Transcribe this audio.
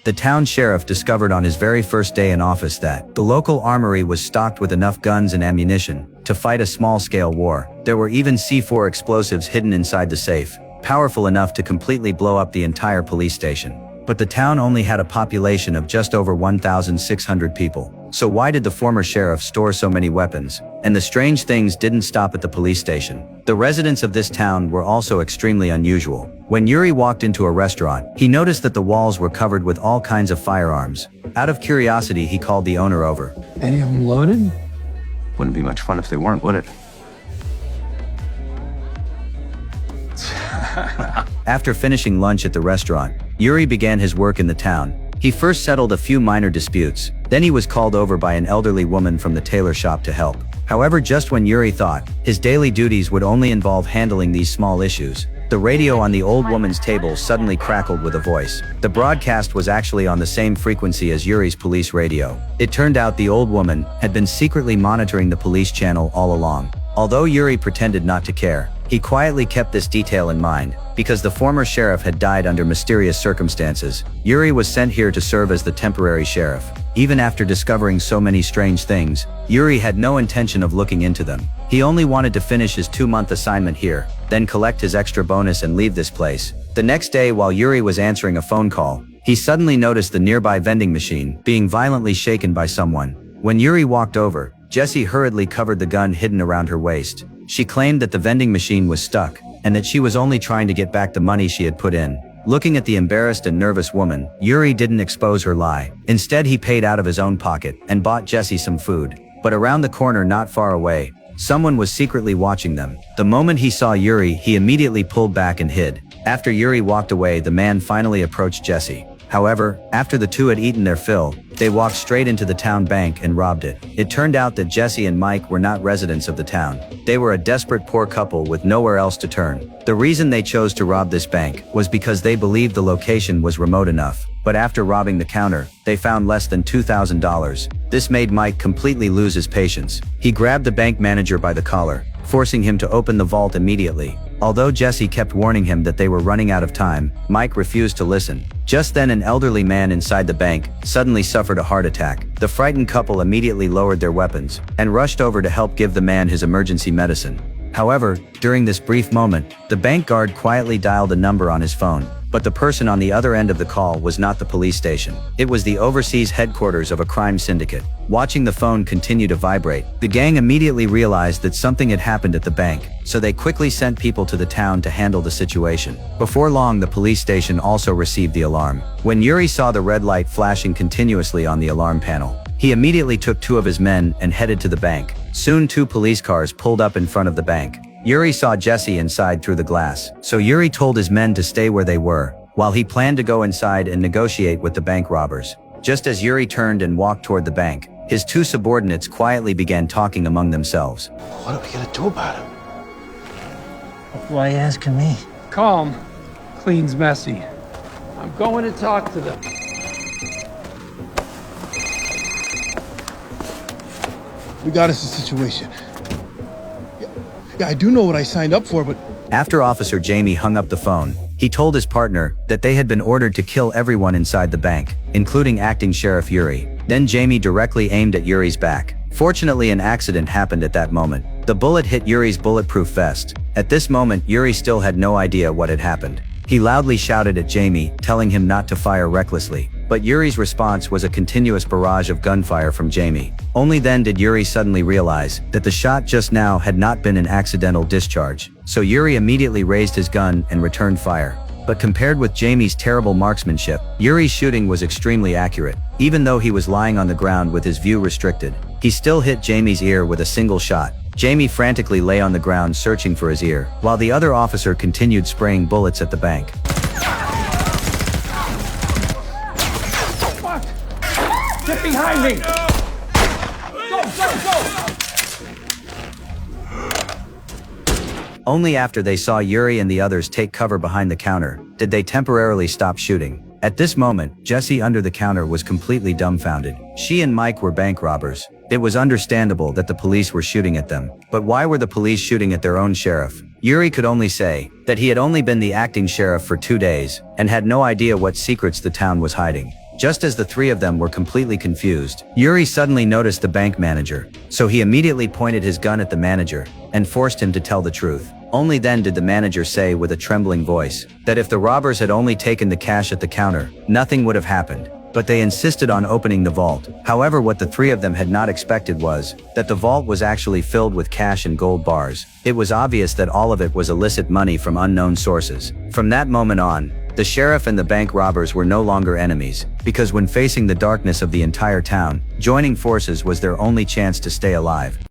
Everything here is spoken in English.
The town sheriff discovered on his very first day in office that the local armory was stocked with enough guns and ammunition to fight a small-scale war. There were even C4 explosives hidden inside the safe, powerful enough to completely blow up the entire police station. But the town only had a population of just over 1,600 people. So why did the former sheriff store so many weapons? And the strange things didn't stop at the police station. The residents of this town were also extremely unusual. When Yuri walked into a restaurant, he noticed that the walls were covered with all kinds of firearms. Out of curiosity, he called the owner over. Any of them loaded? Wouldn't be much fun if they weren't, would it? After finishing lunch at the restaurant, Yuri began his work in the town. He first settled a few minor disputes, then he was called over by an elderly woman from the tailor shop to help. However, just when Yuri thought his daily duties would only involve handling these small issues, the radio on the old woman's table suddenly crackled with a voice. The broadcast was actually on the same frequency as Yuri's police radio. It turned out the old woman had been secretly monitoring the police channel all along. Although Yuri pretended not to care, he quietly kept this detail in mind. Because the former sheriff had died under mysterious circumstances, Yuri was sent here to serve as the temporary sheriff. Even after discovering so many strange things, Yuri had no intention of looking into them. He only wanted to finish his 2-month assignment here, then collect his extra bonus and leave this place. The next day, while Yuri was answering a phone call, he suddenly noticed the nearby vending machine being violently shaken by someone. When Yuri walked over, Jessie hurriedly covered the gun hidden around her waist. She claimed that the vending machine was stuck, and that she was only trying to get back the money she had put in. Looking at the embarrassed and nervous woman, Yuri didn't expose her lie. Instead, he paid out of his own pocket and bought Jessie some food. But around the corner not far away, someone was secretly watching them. The moment he saw Yuri, he immediately pulled back and hid. After Yuri walked away, the man finally approached Jessie. However, after the two had eaten their fill, they walked straight into the town bank and robbed it. It turned out that Jessie and Mike were not residents of the town. They were a desperate poor couple with nowhere else to turn. The reason they chose to rob this bank was because they believed the location was remote enough. But after robbing the counter, they found less than $2,000. This made Mike completely lose his patience. He grabbed the bank manager by the collar, forcing him to open the vault immediately. Although Jessie kept warning him that they were running out of time, Mike refused to listen. Just then, an elderly man inside the bank suddenly suffered a heart attack. The frightened couple immediately lowered their weapons and rushed over to help give the man his emergency medicine. However, during this brief moment, the bank guard quietly dialed a number on his phone. But the person on the other end of the call was not the police station. It was the overseas headquarters of a crime syndicate. Watching the phone continue to vibrate, the gang immediately realized that something had happened at the bank, so they quickly sent people to the town to handle the situation. Before long, the police station also received the alarm. When Yuri saw the red light flashing continuously on the alarm panel, he immediately took 2 of his men and headed to the bank. Soon 2 police cars pulled up in front of the bank. Yuri saw Jessie inside through the glass, so Yuri told his men to stay where they were, while he planned to go inside and negotiate with the bank robbers. Just as Yuri turned and walked toward the bank, his 2 subordinates quietly began talking among themselves. What are we gonna do about him? Why are you asking me? Calm. Clean's messy. I'm going to talk to them. We got us a situation. Yeah, I do know what I signed up for, but... After Officer Jamie hung up the phone, he told his partner that they had been ordered to kill everyone inside the bank, including Acting Sheriff Yuri. Then Jamie directly aimed at Yuri's back. Fortunately, an accident happened at that moment. The bullet hit Yuri's bulletproof vest. At this moment, Yuri still had no idea what had happened. He loudly shouted at Jamie, telling him not to fire recklessly. But Yuri's response was a continuous barrage of gunfire from Jamie. Only then did Yuri suddenly realize that the shot just now had not been an accidental discharge. So Yuri immediately raised his gun and returned fire. But compared with Jamie's terrible marksmanship, Yuri's shooting was extremely accurate. Even though he was lying on the ground with his view restricted, he still hit Jamie's ear with a single shot. Jamie frantically lay on the ground searching for his ear, while the other officer continued spraying bullets at the bank. Get behind me! Go, go, go! Only after they saw Yuri and the others take cover behind the counter did they temporarily stop shooting. At this moment, Jessie under the counter was completely dumbfounded. She and Mike were bank robbers. It was understandable that the police were shooting at them. But why were the police shooting at their own sheriff? Yuri could only say that he had only been the acting sheriff for 2 days and had no idea what secrets the town was hiding. Just as the three of them were completely confused, Yuri suddenly noticed the bank manager, so he immediately pointed his gun at the manager and forced him to tell the truth. Only then did the manager say with a trembling voice that if the robbers had only taken the cash at the counter, nothing would have happened. But they insisted on opening the vault. However, what the three of them had not expected was that the vault was actually filled with cash and gold bars. It was obvious that all of it was illicit money from unknown sources. From that moment on, the sheriff and the bank robbers were no longer enemies, because when facing the darkness of the entire town, joining forces was their only chance to stay alive.